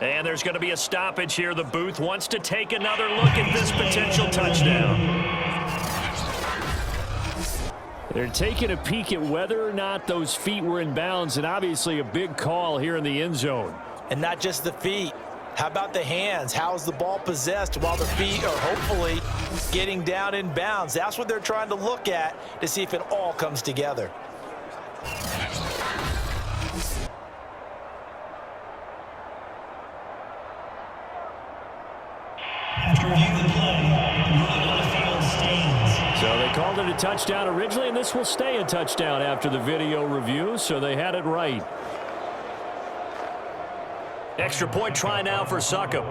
And there's going to be a stoppage here. The booth wants to take another look at this potential touchdown. They're taking a peek at whether or not those feet were in bounds, and obviously a big call here in the end zone. And not just the feet. How about the hands? How's the ball possessed while the feet are hopefully getting down in bounds? That's what they're trying to look at to see if it all comes together. After reviewing the play, the ruling on the field stands. So they called it a touchdown originally, and this will stay a touchdown after the video review, so they had it right. Extra point try now for Succop.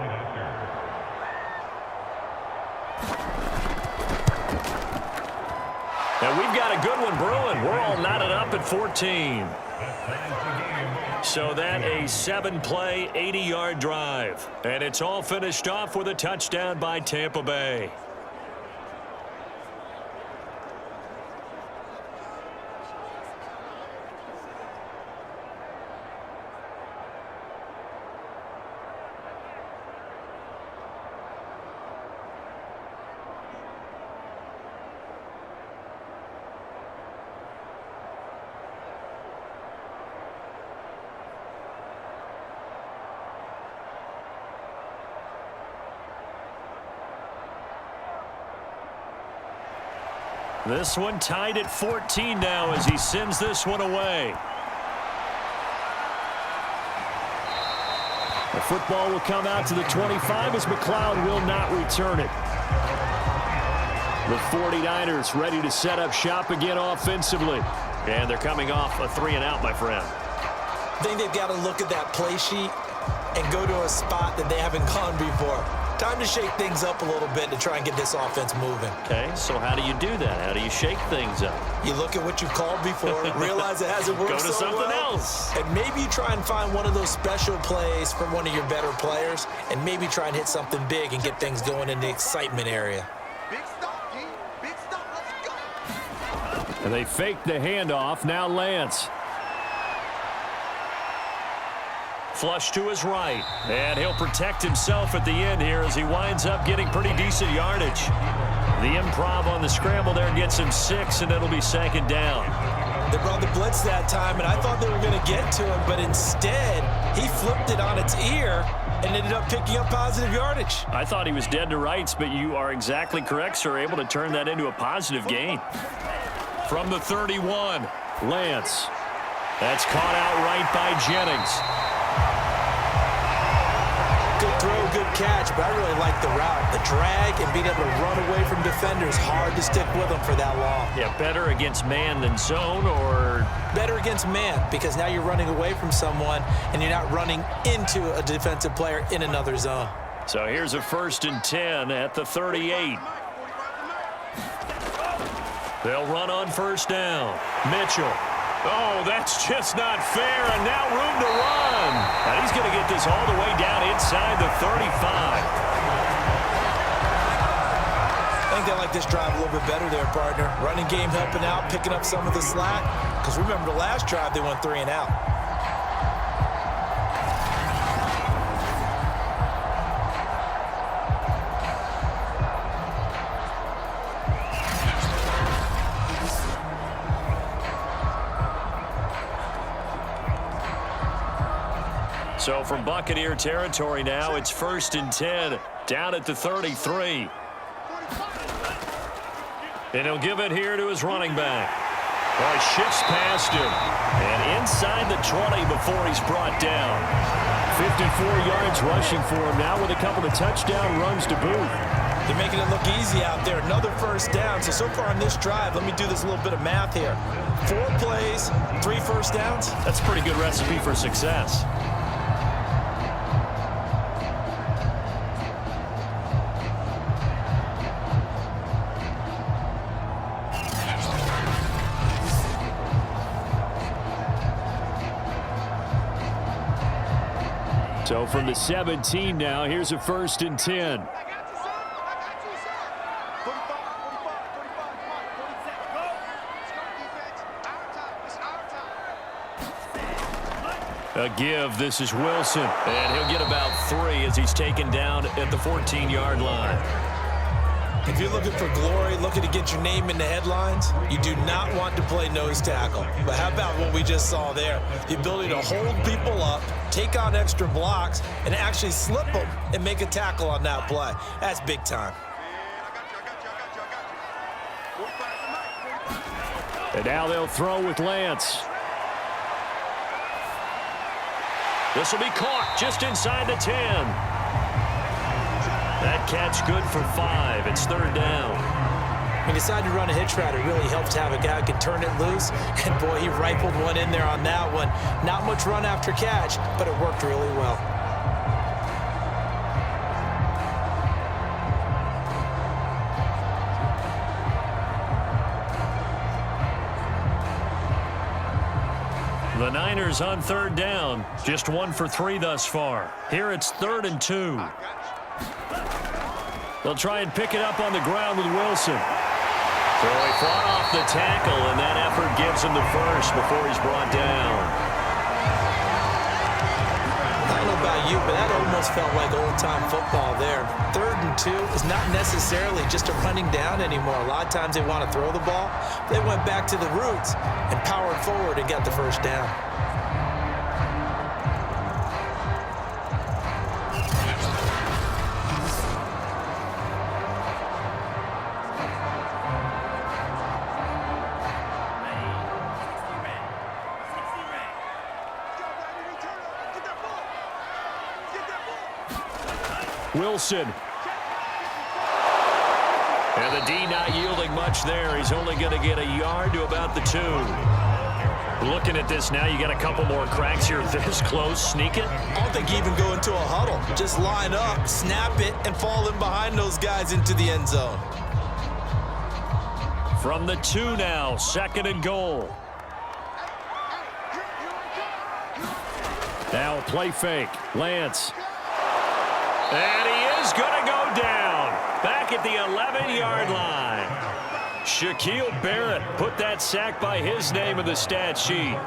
And we've got a good one brewing. We're all knotted up at 14. So that a 7-play, 80-yard drive. And it's all finished off with a touchdown by Tampa Bay. This one tied at 14 now as he sends this one away. The football will come out to the 25 as McLeod will not return it. The 49ers ready to set up shop again offensively. And they're coming off a 3-and-out, my friend. I think they've got to look at that play sheet and go to a spot that they haven't gone before. Time to shake things up a little bit to try and get this offense moving. Okay, so how do you do that? How do you shake things up? You look at what you called before, realize it hasn't worked Go to so something well, else. and maybe you try and find one of those special plays from one of your better players, and maybe try and hit something big and get things going in the excitement area. Big stop, G. Big stop. Let's go. And they fake the handoff. Now Lance. Flush to his right. And he'll protect himself at the end here as he winds up getting pretty decent yardage. The improv on the scramble there gets him 6, and it'll be 2nd down. They brought the blitz that time, and I thought they were going to get to him, but instead he flipped it on its ear and ended up picking up positive yardage. I thought he was dead to rights, but you are exactly correct, sir. Able to turn that into a positive gain. From the 31, Lance. That's caught out right by Jennings. Good throw, good catch, but I really like the route. The drag and being able to run away from defenders, hard to stick with them for that long. Yeah, better against man than zone, or? Better against man, because now you're running away from someone and you're not running into a defensive player in another zone. So here's a 1st and 10 at the 38. They'll run on 1st down. Mitchell. Oh, that's just not fair, and now room to run. And he's going to get this all the way down inside the 35. I think they like this drive a little bit better there, partner. Running game helping out, picking up some of the slack. Because remember the last drive, they went 3-and-out. So from Buccaneer territory now, it's 1st and 10, down at the 33. And he'll give it here to his running back. Well, he shifts past him. And inside the 20 before he's brought down. 54 yards rushing for him now with a couple of touchdown runs to boot. They're making it look easy out there. Another 1st down. So far on this drive, let me do this little bit of math here. 4 plays, 3 1st downs. That's a pretty good recipe for success. So from the 17 now, here's a 1st and 10. A give. This is Wilson. And he'll get about 3 as he's taken down at the 14-yard line. If you're looking for glory, looking to get your name in the headlines, you do not want to play nose tackle. But how about what we just saw there? The ability to hold people up, take on extra blocks, and actually slip them and make a tackle on that play. That's big time. And now they'll throw with Lance. This will be caught just inside the 10. That catch good for 5. It's 3rd down. When you decide to run a hitch route, it really helps to have a guy who can turn it loose. And, boy, he rifled one in there on that one. Not much run after catch, but it worked really well. The Niners on 3rd down. Just 1 for 3 thus far. Here it's 3rd and 2. They'll try and pick it up on the ground with Wilson. So he fought off the tackle, and that effort gives him the first before he's brought down. I don't know about you, but that almost felt like old-time football there. 3rd and 2 is not necessarily just a running down anymore. A lot of times they want to throw the ball. They went back to the roots and powered forward and got the first down. Wilson. And the D not yielding much there. He's only going to get a yard to about the 2. Looking at this now, you got a couple more cracks here this close. Sneak it. I don't think you even go into a huddle. Just line up, snap it, and fall in behind those guys into the end zone. From the 2 now, 2nd and goal. Now a play fake. Lance. And he is going to go down. Back at the 11-yard line. Shaquille Barrett put that sack by his name in the stat sheet.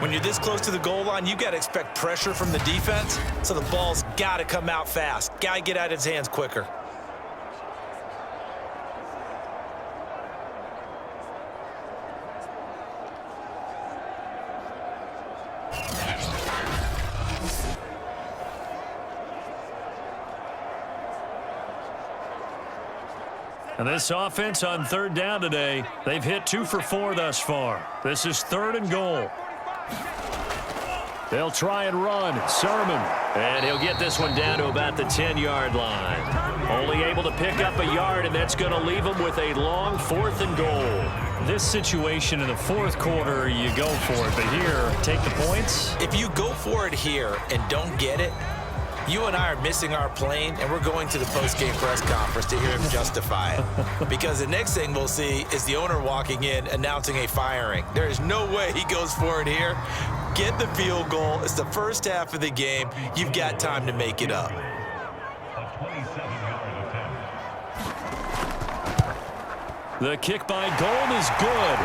When you're this close to the goal line, you got to expect pressure from the defense, so the ball's got to come out fast. Got to get out of his hands quicker. And this offense on 3rd down today, they've hit 2 for 4 thus far. This is 3rd and goal. They'll try and run. Sermon. And he'll get this one down to about the 10-yard line. Only able to pick up a yard, and that's going to leave him with a long 4th and goal. This situation in the 4th quarter, you go for it. But here, take the points. If you go for it here and don't get it, you and I are missing our plane, and we're going to the post-game press conference to hear him justify it. Because the next thing we'll see is the owner walking in announcing a firing. There is no way he goes for it here. Get the field goal. It's the first half of the game. You've got time to make it up. The kick by Gold is good.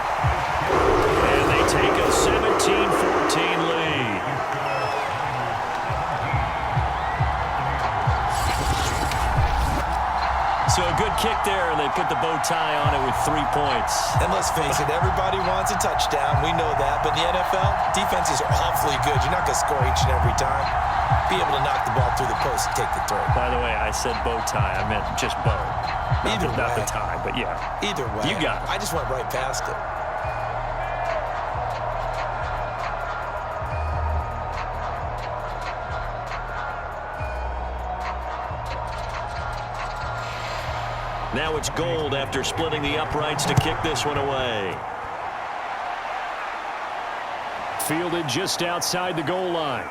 And they take a 17-14 lead. So a good kick there, and they put the bow tie on it with 3 points. And let's face it, everybody wants a touchdown. We know that. But in the NFL, defenses are awfully good. You're not going to score each and every time. Be able to knock the ball through the post and take the throw. By the way, I said bow tie. I meant just bow. Not the tie, but yeah. Either way. You got it. I just went right past it. Now it's Gold after splitting the uprights to kick this one away. Fielded just outside the goal line.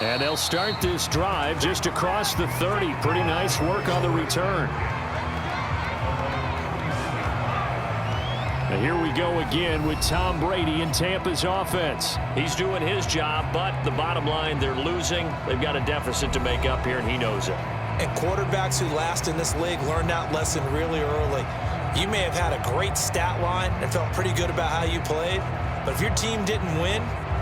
And they'll start this drive just across the 30. Pretty nice work on the return. And here we go again with Tom Brady in Tampa's offense. He's doing his job, but the bottom line, they're losing. They've got a deficit to make up here, and he knows it. And quarterbacks who last in this league learn that lesson really early. You may have had a great stat line and felt pretty good about how you played, But if your team didn't win,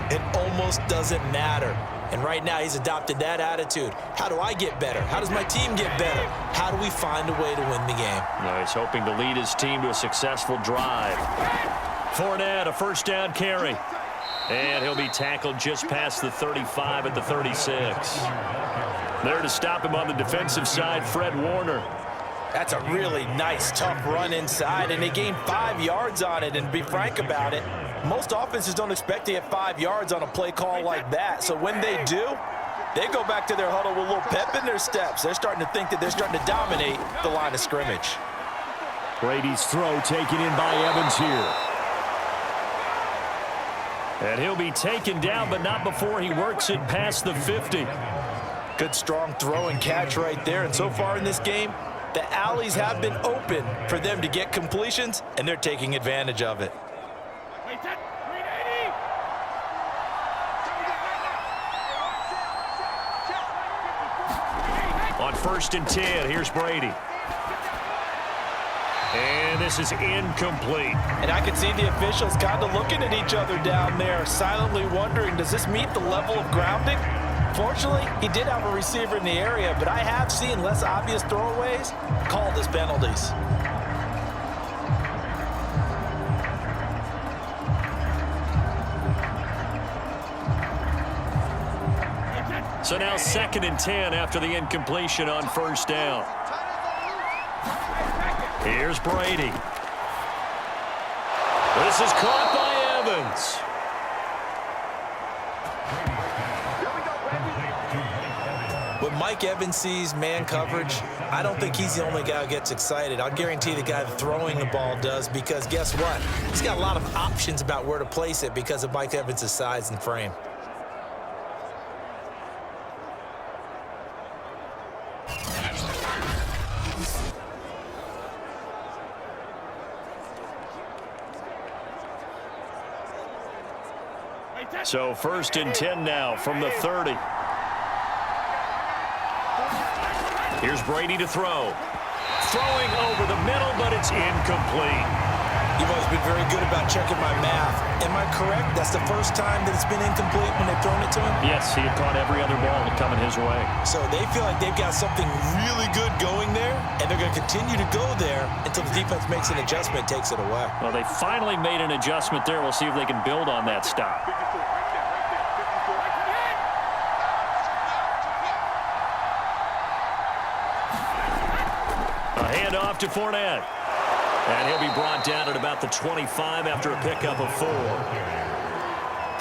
it almost doesn't matter. And right now, he's adopted that attitude. How do I get better? How does my team get better? How do we find a way to win the game? No, he's hoping to lead his team to a successful drive. Fournette, a first down carry. And he'll be tackled just past the 35 at the 36. There to stop him on the defensive side, Fred Warner. That's a really nice, tough run inside, and they gained 5 yards on it. And to be frank about it, most offenses don't expect to get 5 yards on a play call like that. So when they do, they go back to their huddle with a little pep in their steps. They're starting to think that they're starting to dominate the line of scrimmage. Brady's throw taken in by Evans here. And he'll be taken down, but not before he works it past the 50. Good, strong throw and catch right there. And so far in this game, the alleys have been open for them to get completions, and they're taking advantage of it. On 1st and 10, here's Brady. And this is incomplete. And I can see the officials kind of looking at each other down there, silently wondering, does this meet the level of grounding? Fortunately, he did have a receiver in the area, but I have seen less obvious throwaways called as penalties. So now 2nd and 10 after the incompletion on 1st down. Here's Brady. This is caught by Evans. When Mike Evans sees man coverage, I don't think he's the only guy who gets excited. I'll guarantee the guy throwing the ball does, because guess what? He's got a lot of options about where to place it because of Mike Evans' size and frame. So 1st and 10 now from the 30. Here's Brady to throw. Throwing over the middle, but it's incomplete. You've always been very good about checking my math. Am I correct? That's the first time that it's been incomplete when they've thrown it to him? Yes, he had caught every other ball coming his way. So they feel like they've got something really good going there, and they're going to continue to go there until the defense makes an adjustment, takes it away. Well, they finally made an adjustment there. We'll see if they can build on that stop. A handoff to Fournette. And he'll be brought down at about the 25 after a pickup of 4.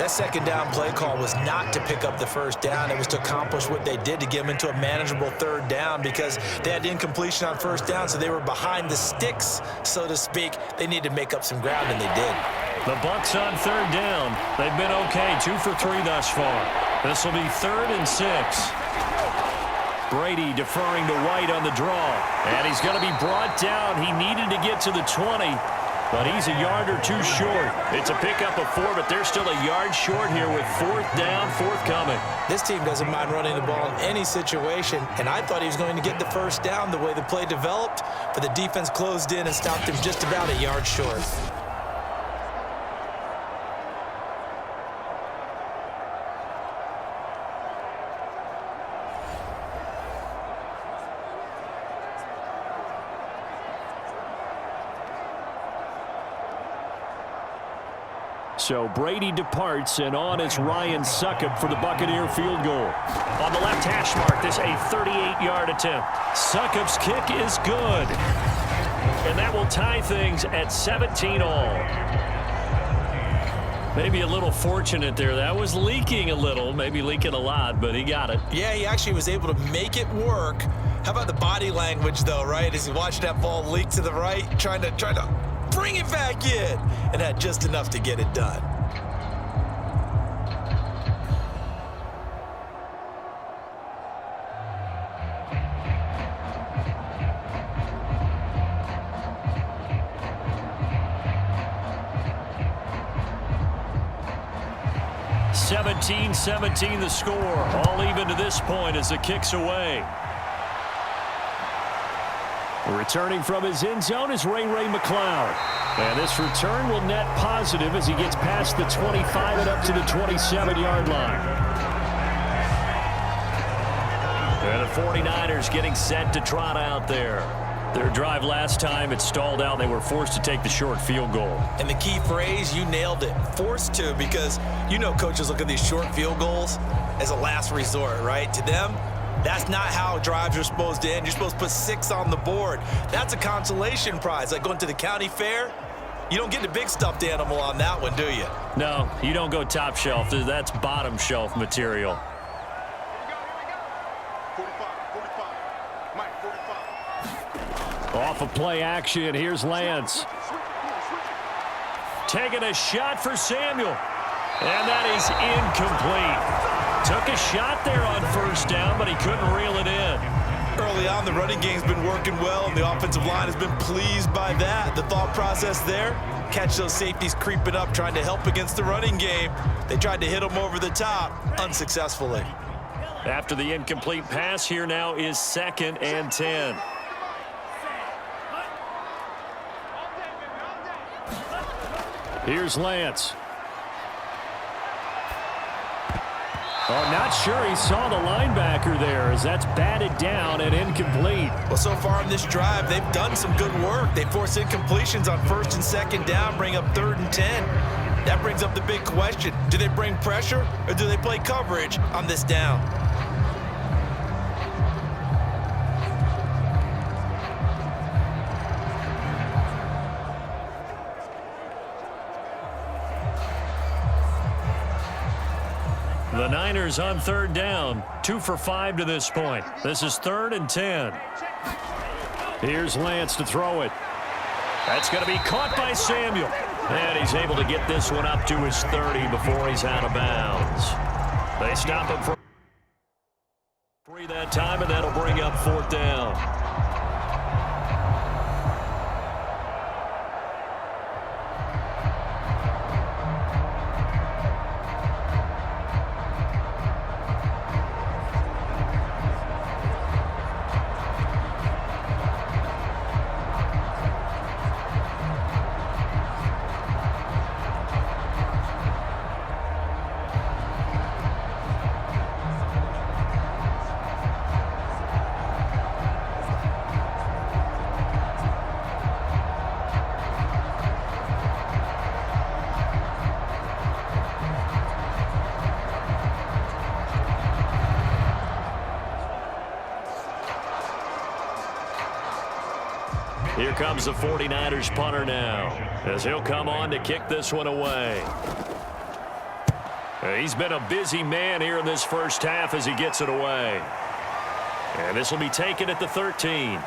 That 2nd down play call was not to pick up the 1st down. It was to accomplish what they did, to get them into a manageable 3rd down, because they had incompletion on 1st down, so they were behind the sticks, so to speak. They needed to make up some ground, and they did. The Bucs on 3rd down. They've been okay, 2 for 3 thus far. This will be 3rd and 6. Brady deferring to White on the draw. And he's going to be brought down. He needed to get to the 20, but he's a yard or 2 short. It's a pickup of 4, but they're still a yard short here with 4th down, forthcoming. This team doesn't mind running the ball in any situation, and I thought he was going to get the 1st down the way the play developed, but the defense closed in and stopped him just about a yard short. So Brady departs, and on is Ryan Succop for the Buccaneer field goal. On the left hash mark, this a 38-yard attempt. Succop's kick is good. And that will tie things at 17-all. Maybe a little fortunate there. That was leaking a little, maybe leaking a lot, but he got it. Yeah, he actually was able to make it work. How about the body language, though, right? As he watched that ball leak to the right, trying to bring it back in, and had just enough to get it done. (17-17) the score. All even to this point as the kick's away. Returning from his end zone is Ray McCloud. And this return will net positive as he gets past the 25 and up to the 27-yard line. And the 49ers getting set to trot out there. Their drive last time, it stalled out. They were forced to take the short field goal. And the key phrase, you nailed it, forced to, because you know coaches look at these short field goals as a last resort, right? To them, that's not how drives are supposed to end. You're supposed to put 6 on the board. That's a consolation prize. Like going to the county fair, you don't get the big stuffed animal on that one, do you? No, you don't go top shelf. That's bottom shelf material. 45. Mike, 45. Off of play action, here's Lance. Taking a shot for Samuel. And that is incomplete. Took a shot there on first down, but he couldn't reel it in. Early on, the running game's been working well, and the offensive line has been pleased by that. The thought process there, catch those safeties creeping up, trying to help against the running game. They tried to hit them over the top, unsuccessfully. After the incomplete pass, here now is 2nd and 10. Here's Lance. Oh, not sure he saw the linebacker there as that's batted down and incomplete. Well, so far in this drive, they've done some good work. They force incompletions on 1st and 2nd down, bring up 3rd and 10. That brings up the big question. Do they bring pressure or do they play coverage on this down? The Niners on 3rd down, 2 for 5 to this point. This is 3rd and 10. Here's Lance to throw it. That's going to be caught by Samuel. And he's able to get this one up to his 30 before he's out of bounds. They stop him for 3 that time, and that'll bring up 4th down. Here comes the 49ers punter now, as he'll come on to kick this one away. He's been a busy man here in this first half as he gets it away. And this will be taken at the 13.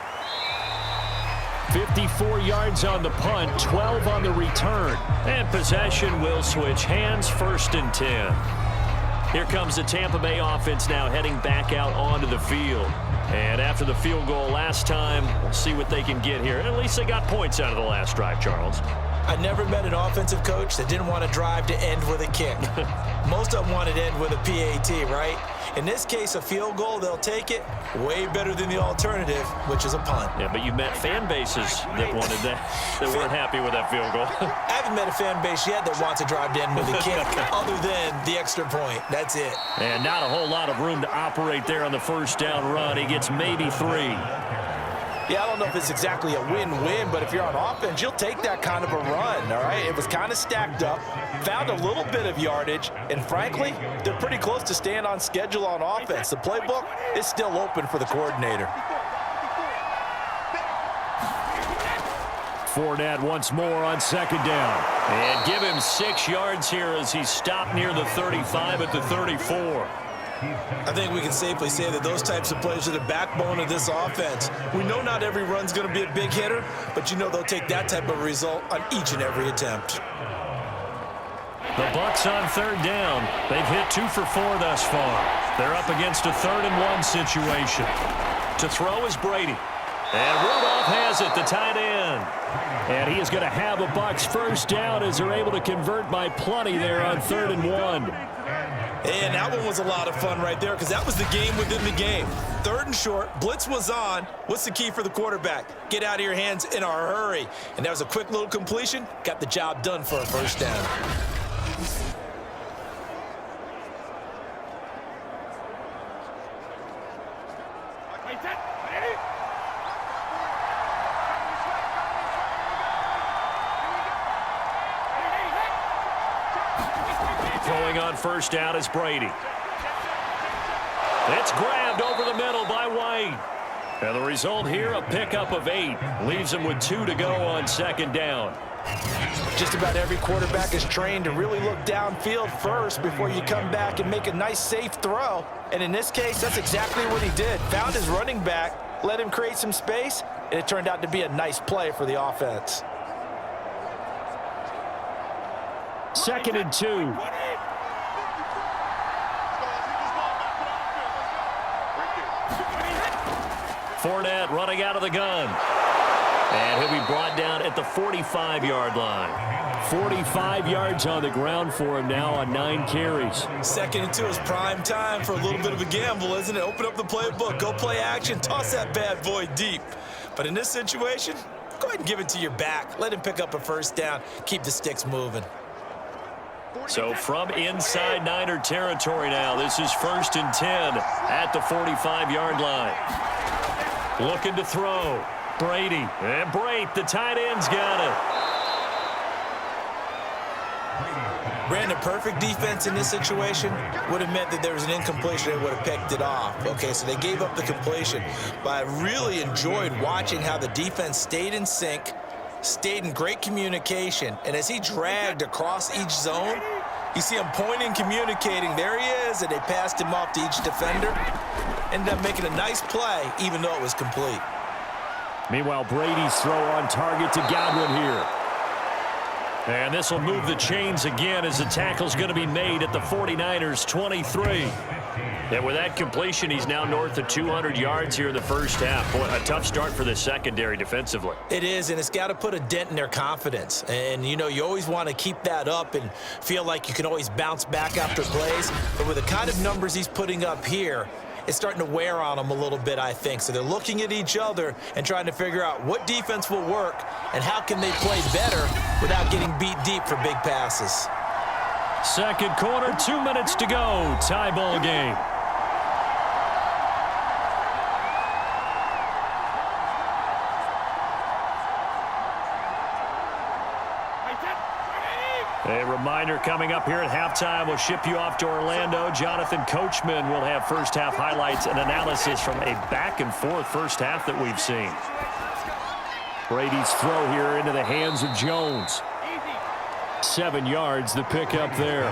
54 yards on the punt, 12 on the return. And possession will switch hands, 1st and 10. Here comes the Tampa Bay offense now heading back out onto the field. And after the field goal last time, we'll see what they can get here. At least they got points out of the last drive, Charles. I never met an offensive coach that didn't want to drive to end with a kick. Most of them wanted to end with a PAT, right? In this case, a field goal, they'll take it. Way better than the alternative, which is a punt. Yeah, but you met fan bases that wanted that, that weren't happy with that field goal. I haven't met a fan base yet that wants to drive to end with a kick other than the extra point. That's it. And not a whole lot of room to operate there on the first down run. He gets maybe 3. Yeah, I don't know if it's exactly a win-win, but if you're on offense, you'll take that kind of a run, all right? It was kind of stacked up, found a little bit of yardage, and frankly, they're pretty close to staying on schedule on offense. The playbook is still open for the coordinator. Fournette once more on 2nd down. And give him 6 yards here as he stopped near the 35 at the 34. I think we can safely say that those types of plays are the backbone of this offense. We know not every run's going to be a big hitter, but you know they'll take that type of result on each and every attempt. The Bucs on 3rd down. They've hit 2 for 4 thus far. They're up against a 3rd and 1 situation. To throw is Brady. And Rudolph has it, the tight end. And he is going to have a Bucs first down as they're able to convert by plenty there on 3rd and 1. And that one was a lot of fun right there because that was the game within the game. 3rd and short, blitz was on. What's the key for the quarterback? Get out of your hands in a hurry. And that was a quick little completion. Got the job done for a first down. Throwing on first down is Brady. It's grabbed over the middle by White. And the result here, a pickup of 8. Leaves him with 2 to go on 2nd down. Just about every quarterback is trained to really look downfield first before you come back and make a nice, safe throw. And in this case, that's exactly what he did. Found his running back, let him create some space, and it turned out to be a nice play for the offense. 2nd and 2. Fournette running out of the gun. And he'll be brought down at the 45-yard line. 45 yards on the ground for him now on 9 carries. 2nd and 2 is prime time for a little bit of a gamble, isn't it? Open up the playbook, go play action, toss that bad boy deep. But in this situation, go ahead and give it to your back. Let him pick up a first down. Keep the sticks moving. So from inside Niner territory now, this is 1st and 10 at the 45-yard line. Looking to throw. Brady. And Brate, the tight end's got it. Brandon, perfect defense in this situation would have meant that there was an incompletion. They would have picked it off. Okay, so they gave up the completion. But I really enjoyed watching how the defense stayed in sync, stayed in great communication, and as he dragged across each zone, you see him pointing, communicating. There he is, and they passed him off to each defender. Ended up making a nice play, even though it was complete. Meanwhile, Brady's throw on target to Godwin here. And this will move the chains again as the tackle's going to be made at the 49ers' 23. And with that completion, he's now north of 200 yards here in the first half. Boy, a tough start for the secondary defensively. It is, and it's got to put a dent in their confidence. And, you know, you always want to keep that up and feel like you can always bounce back after plays. But with the kind of numbers he's putting up here, it's starting to wear on them a little bit, I think. So they're looking at each other and trying to figure out what defense will work and how can they play better without getting beat deep for big passes. Second quarter, 2 minutes to go. Tie ball game. A reminder coming up here at halftime. We'll ship you off to Orlando. Jonathan Coachman will have first half highlights and analysis from a back-and-forth first half that we've seen. Brady's throw here into the hands of Jones. 7 yards, the pickup there.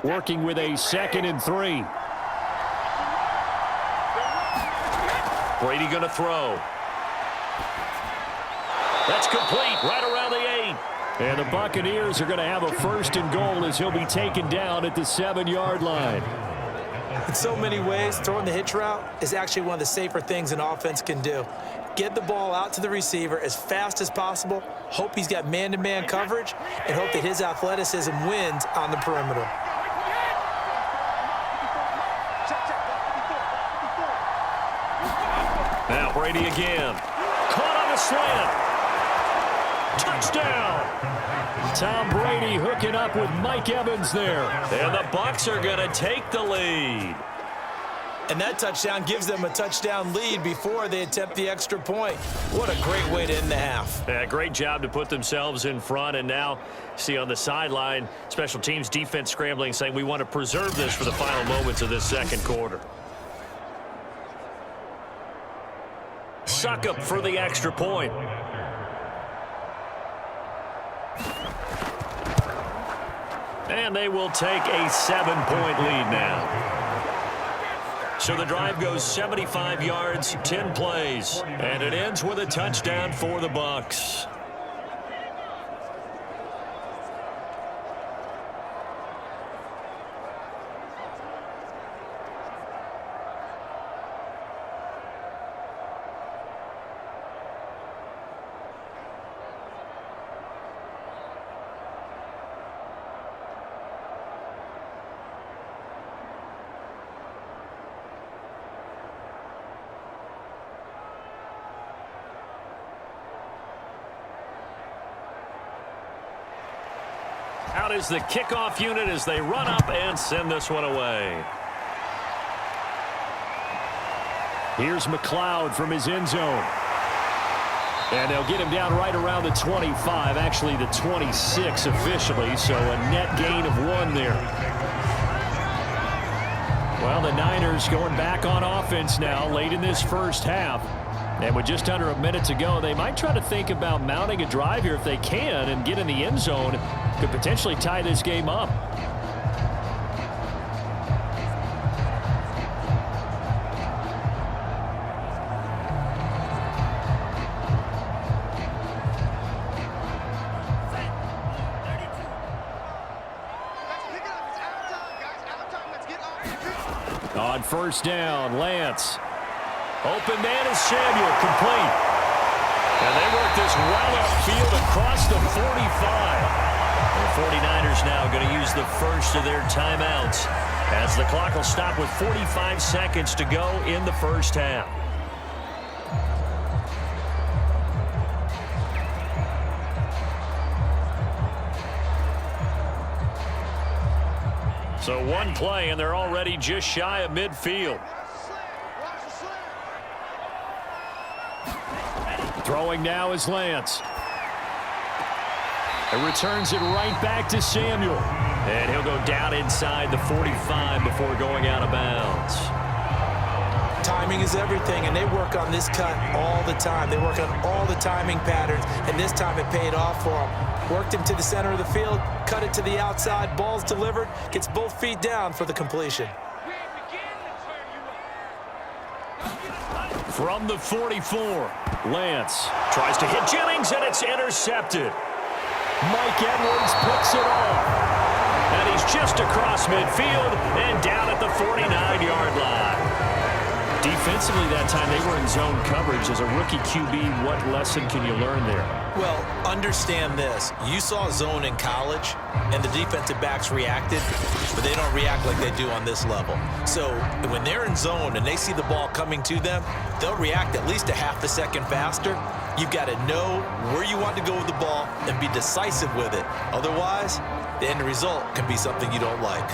Working with a 2nd and 3. Brady going to throw. That's complete right around the 8. And the Buccaneers are going to have a 1st and goal as he'll be taken down at the 7-yard line. In so many ways, throwing the hitch route is actually one of the safer things an offense can do. Get the ball out to the receiver as fast as possible, hope he's got man-to-man coverage, and hope that his athleticism wins on the perimeter. Now Brady again. Caught on a slant. Touchdown. Tom Brady hooking up with Mike Evans there. And the Bucs are going to take the lead. And that touchdown gives them a touchdown lead before they attempt the extra point. What a great way to end the half. Yeah, great job to put themselves in front. And now, see on the sideline, special teams defense scrambling, saying we want to preserve this for the final moments of this second quarter. Suck up for the extra point. And they will take a 7-point lead now. So the drive goes 75 yards, 10 plays, and it ends with a touchdown for the Bucs. out as the kickoff unit as they run up and send this one away. Here's McLeod from his end zone. And they'll get him down right around the 25, actually the 26 officially, so a net gain of 1 there. Well, the Niners going back on offense now late in this first half. And with just under a minute to go, they might try to think about mounting a drive here if they can and get in the end zone. Could potentially tie this game up. On first down, Lance. Open man is Samuel, complete. And they work this well upfield across the 45. The 49ers now going to use the first of their timeouts as the clock will stop with 45 seconds to go in the first half. So one play, and they're already just shy of midfield. Throwing now is Lance. It returns it right back to Samuel. And he'll go down inside the 45 before going out of bounds. Timing is everything, and they work on this cut all the time. They work on all the timing patterns, and this time it paid off for them. Worked him to the center of the field, cut it to the outside, ball's delivered, gets both feet down for the completion. From the 44, Lance tries to hit Jennings, and it's intercepted. Mike Edwards picks it off. And he's just across midfield and down at the 49-yard line. Defensively that time, they were in zone coverage. As a rookie QB, what lesson can you learn there? Well, understand this. You saw zone in college, and the defensive backs reacted, but they don't react like they do on this level. So when they're in zone and they see the ball coming to them, they'll react at least a half a second faster. You've got to know where you want to go with the ball and be decisive with it. Otherwise, the end result can be something you don't like.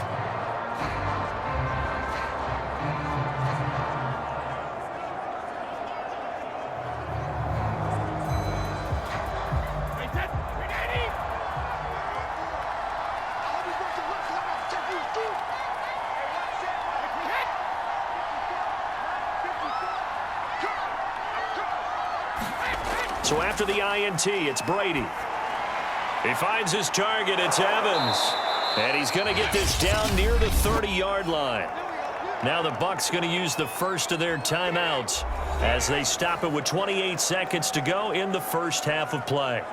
So after the INT, it's Brady. He finds his target. It's Evans. And he's going to get this down near the 30-yard line. Now the Bucs going to use the first of their timeouts as they stop it with 28 seconds to go in the first half of play.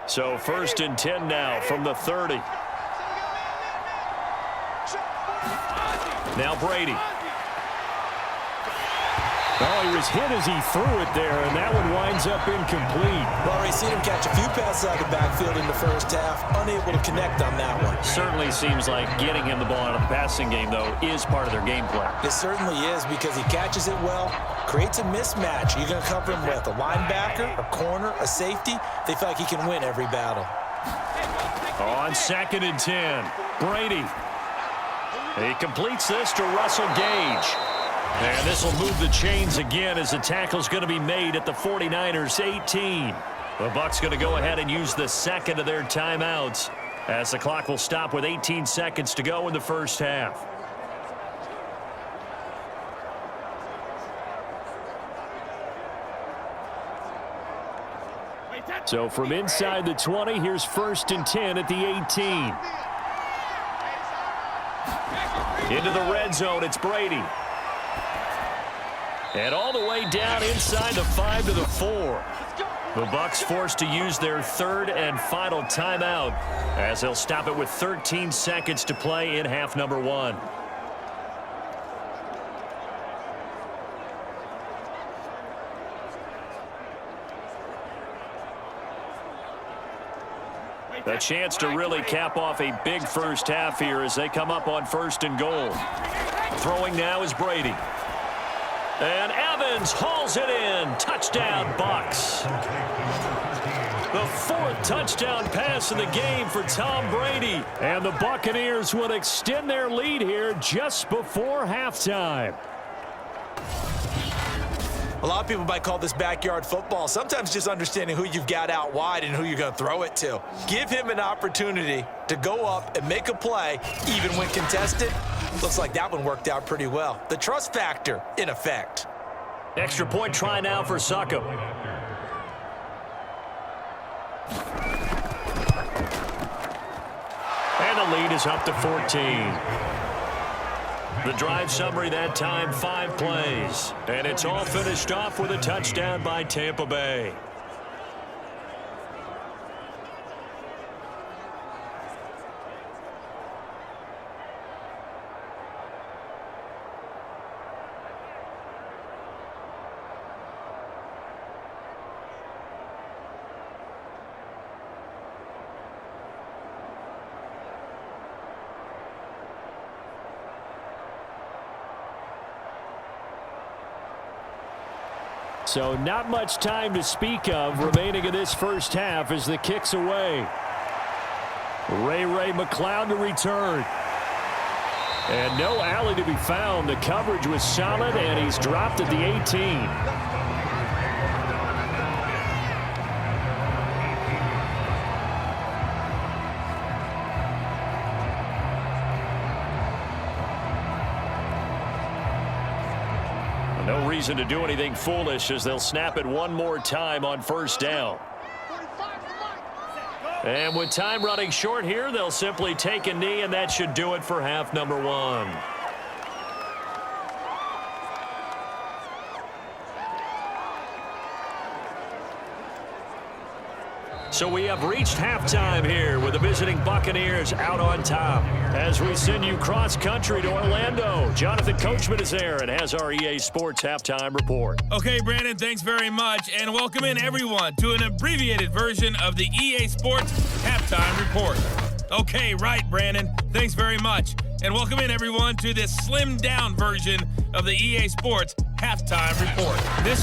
So first and 10 now from the 30. Now Brady. Oh, he was hit as he threw it there, and that one winds up incomplete. Well, we've seen him catch a few passes out of the backfield in the first half, unable to connect on that one. Certainly seems like getting him the ball out of the passing game, though, is part of their game plan. It certainly is, because he catches it well, creates a mismatch. You're going to cover him with a linebacker, a corner, a safety. They feel like he can win every battle. On second and 10, Brady. He completes this to Russell Gage. And this will move the chains again as the tackle's going to be made at the 49ers 18. The Bucs going to go ahead and use the second of their timeouts as the clock will stop with 18 seconds to go in the first half. So from inside the 20, here's first and 10 at the 18. Into the red zone, it's Brady. And all the way down inside the 5 to the 4. The Bucs forced to use their third and final timeout as they'll stop it with 13 seconds to play in half number 1. A chance to really cap off a big first half here as they come up on first and goal. Throwing now is Brady. And Evans hauls it in. Touchdown, Bucks. The fourth touchdown pass of the game for Tom Brady. And the Buccaneers will extend their lead here just before halftime. A lot of people might call this backyard football. Sometimes just understanding who you've got out wide and who you're going to throw it to. Give him an opportunity to go up and make a play, even when contested. Looks like that one worked out pretty well. The trust factor in effect. Extra point try now for Succop. And the lead is up to 14. The drive summary that time, 5 plays. And it's all finished off with a touchdown by Tampa Bay. So not much time to speak of remaining in this first half as the kick's away. Ray McCloud to return. And no alley to be found. The coverage was solid, and he's dropped at the 18. No reason to do anything foolish as they'll snap it one more time on first down. And with time running short here, they'll simply take a knee, and that should do it for half number 1. So we have reached halftime here with the visiting Buccaneers out on top. As we send you cross-country to Orlando, Jonathan Coachman is there and has our EA Sports Halftime Report. Okay, Brandon, thanks very much, and welcome in everyone to an abbreviated version of the EA Sports Halftime Report. Okay, right, Brandon, thanks very much, and welcome in everyone to this slimmed-down version of the EA Sports Halftime Report. This